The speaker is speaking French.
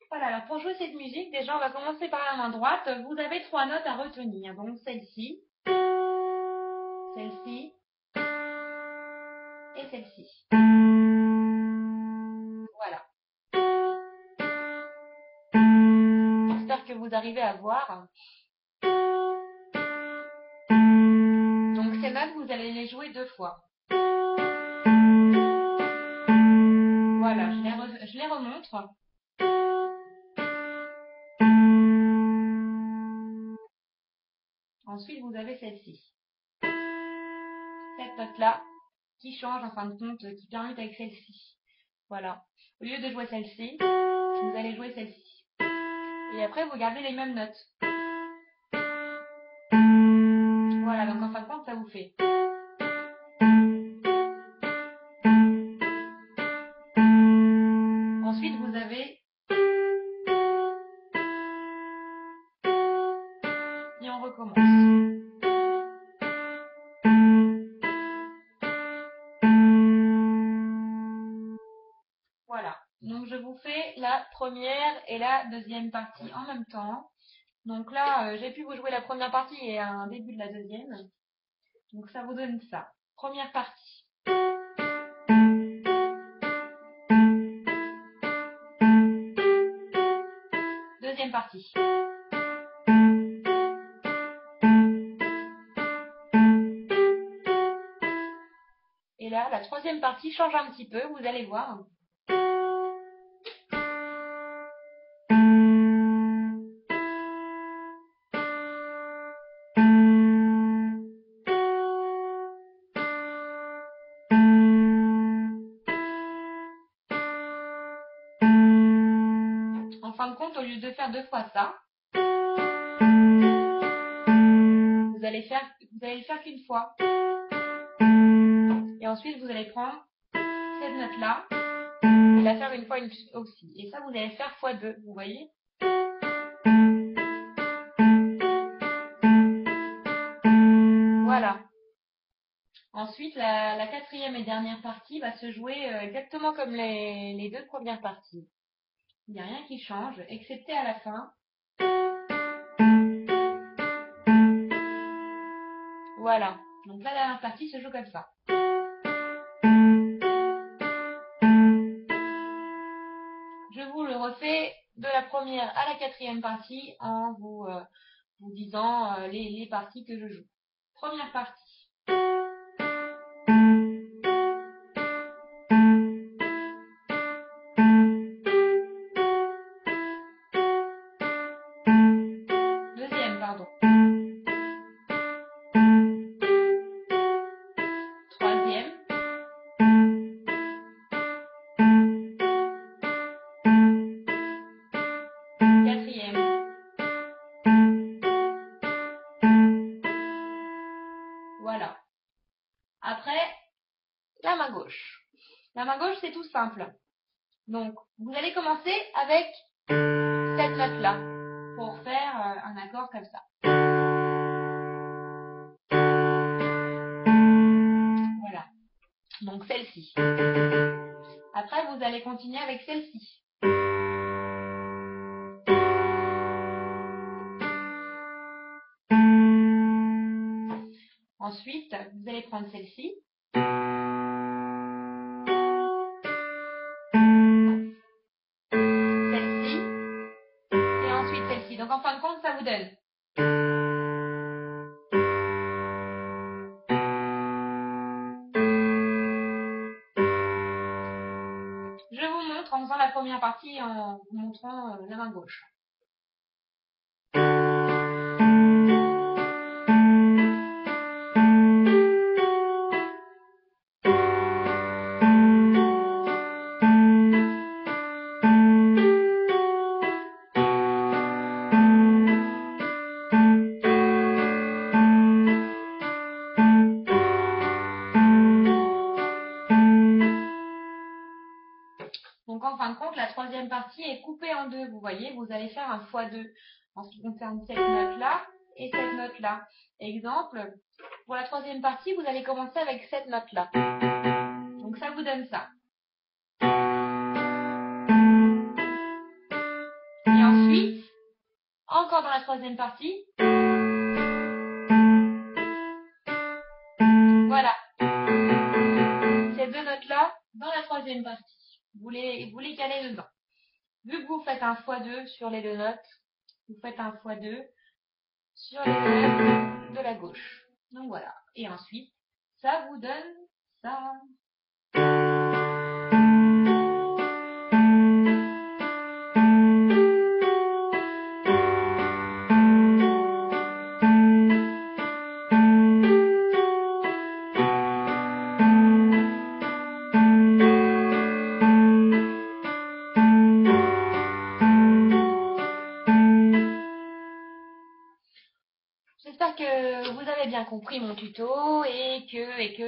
Voilà, alors pour jouer cette musique, déjà on va commencer par la main droite. Vous avez 3 notes à retenir. Donc celle-ci, celle-ci et celle-ci. Voilà. J'espère que vous arrivez à voir. Donc ces notes, vous allez les jouer 2 fois. Voilà, je les remontre. Ensuite, vous avez celle-ci. Cette note-là qui change en fin de compte, qui permute avec celle-ci. Voilà. Au lieu de jouer celle-ci, vous allez jouer celle-ci. Et après, vous gardez les mêmes notes. Voilà, donc en fin de compte, ça vous fait. Ensuite, vous avez. Et on recommence. Voilà. Donc, je vous fais la première et la deuxième partie en même temps. Donc là, j'ai pu vous jouer la première partie et un début de la deuxième. Donc ça vous donne ça. Première partie. Deuxième partie. Et là, la troisième partie change un petit peu, vous allez voir. En fin de compte, au lieu de faire 2 fois ça, vous allez le faire qu'une fois. Et ensuite, vous allez prendre cette note-là et la faire une fois aussi. Et ça, vous allez faire x2, vous voyez? Voilà. Ensuite, la quatrième et dernière partie va se jouer exactement comme les 2 premières parties. Il n'y a rien qui change, excepté à la fin. Voilà. Donc la dernière partie se joue comme ça. Je vous le refais de la première à la quatrième partie en vous disant les parties que je joue. Première partie. Deuxième, pardon. Troisième. Quatrième. Voilà. Après, la main gauche. La main gauche, c'est tout simple. Donc, vous allez commencer avec cette note-là pour faire un accord comme ça. Voilà. Donc, celle-ci. Après, vous allez continuer avec celle-ci. Ensuite, vous allez prendre celle-ci. Celle-ci. Et ensuite celle-ci. Donc en fin de compte, ça vous donne. Je vous montre en faisant la première partie en vous montrant la main gauche. Donc en fin de compte, la troisième partie est coupée en deux. Vous voyez, vous allez faire un x2 en ce qui concerne cette note-là et cette note-là. Exemple, pour la troisième partie, vous allez commencer avec cette note-là. Donc ça vous donne ça. encore dans la troisième partie. Voilà. Ces deux notes-là dans la troisième partie. Vous les calez dedans. Vu que vous faites un x2 sur les deux notes, vous faites un x2 sur les deux notes de la gauche. Donc voilà. Et ensuite, ça vous donne ça. J'espère que vous avez bien compris mon tuto et que